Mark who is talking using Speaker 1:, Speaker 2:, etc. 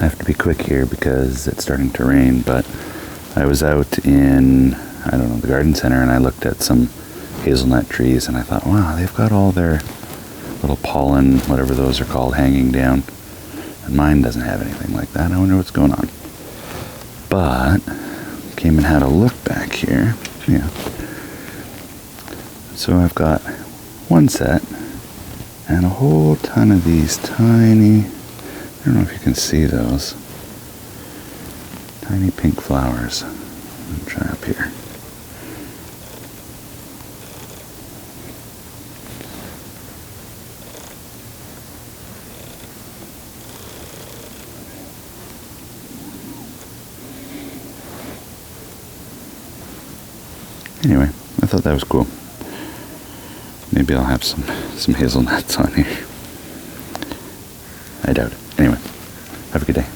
Speaker 1: I have to be quick here because it's starting to rain, but I was out in, I don't know, the garden center, and I looked at some hazelnut trees, and I thought, wow, they've got all their little pollen, whatever those are called, hanging down, and mine doesn't have anything like that. I wonder what's going on. But came and had a look back here. Yeah. So I've got one set and a whole ton of these tiny, I don't know if you can see those, tiny pink flowers. I'll try up here. Anyway, I thought that was cool. Maybe I'll have some hazelnuts on here. I doubt it. Anyway, have a good day.